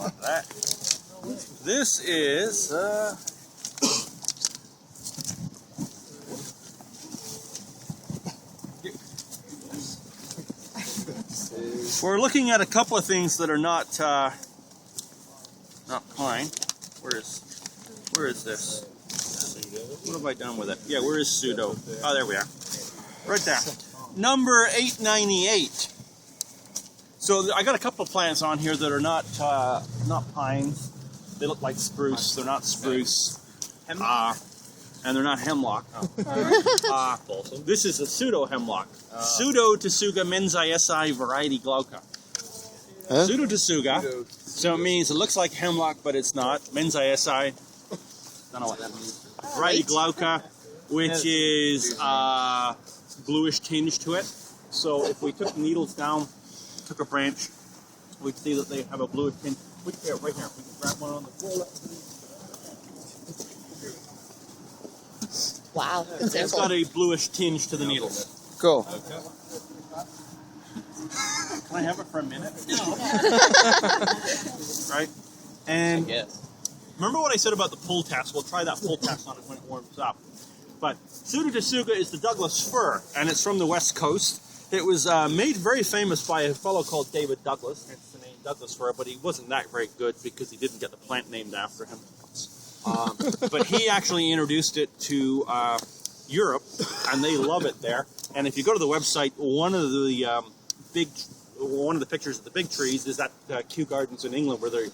That. This is we're looking at a couple of things that are not pine. Where is this? What have I done with it? Yeah, where is pseudo? Oh, there we are. Right there. Number 898. So I got a couple of plants on here that are not pines. They look like spruce. They're not spruce. And they're not hemlock. This is a pseudo hemlock. Pseudotsuga menziesii variety glauca. Huh? Pseudotsuga. So it means it looks like hemlock, but it's not. Menziesii. Don't know what that means. Variety glauca, which is bluish tinge to it. So if we took needles down, took a branch, we'd see that they have a bluish tinge. Right here. We can grab one on the floor. Wow. It's got a bluish tinge to the needles. Cool. Can I have it for a minute? No. Right? And remember what I said about the pull test? We'll try that pull test on it when it warms up. But Pseudotsuga is the Douglas Fir, and it's from the West Coast. It was made very famous by a fellow called David Douglas. It's the name Douglas Fir, but he wasn't that very good because he didn't get the plant named after him. But he actually introduced it to Europe, and they love it there. And if you go to the website, one of the pictures of the big trees is at Kew Gardens in England, where they're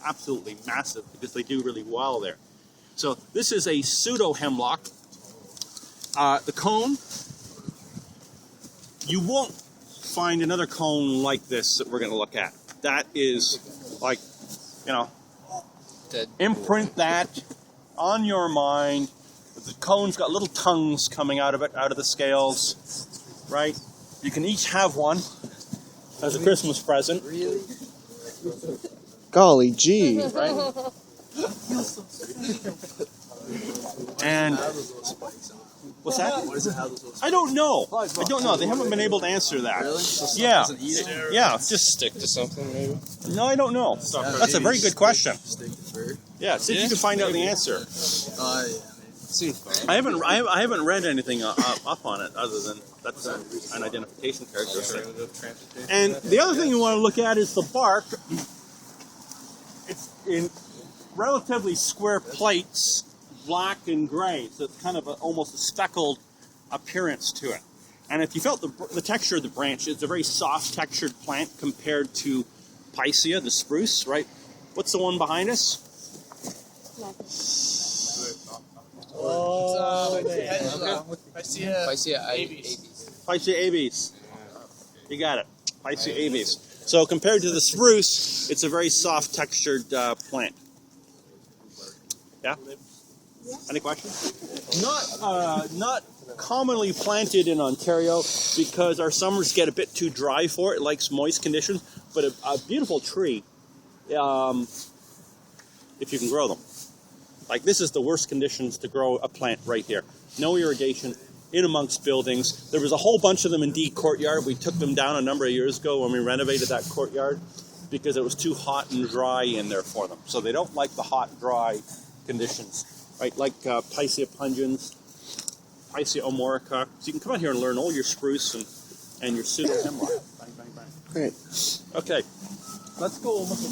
absolutely massive because they do really well there. So this is a pseudo hemlock. The cone, you won't find another cone like this that we're going to look at. That is like, imprint that on your mind. The cone's got little tongues coming out of it, out of the scales, right? You can each have one as a Christmas present. Really? Golly gee. Right? And what's that? I don't know. They haven't been able to answer that. Really? Yeah. Yeah. Just Stick to something, maybe? No, I don't know. That's a very good question. Yeah. See if you can find out the answer. I haven't read anything up on it other than that's an identification characteristic. And the other thing you want to look at is the bark. It's in relatively square plates, black and gray, so it's kind of almost a speckled appearance to it. And if you felt the texture of the branch, it's a very soft textured plant compared to Picea, the spruce, right? What's the one behind us? Picea abies. You got it. Picea abies. So compared to the spruce, it's a very soft textured plant. Yeah? Any questions? Not commonly planted in Ontario because our summers get a bit too dry for it. It likes moist conditions, but a beautiful tree if you can grow them. Like this is the worst conditions to grow a plant right here. No irrigation, in amongst buildings. There was a whole bunch of them in D Courtyard. We took them down a number of years ago when we renovated that courtyard because it was too hot and dry in there for them. So they don't like the hot, dry conditions, right? Like Picea pungens, Picea omorica. So you can come out here and learn all your spruce and your pseudo hemlock. Bang, bang, bang. Great. Okay, let's go and look at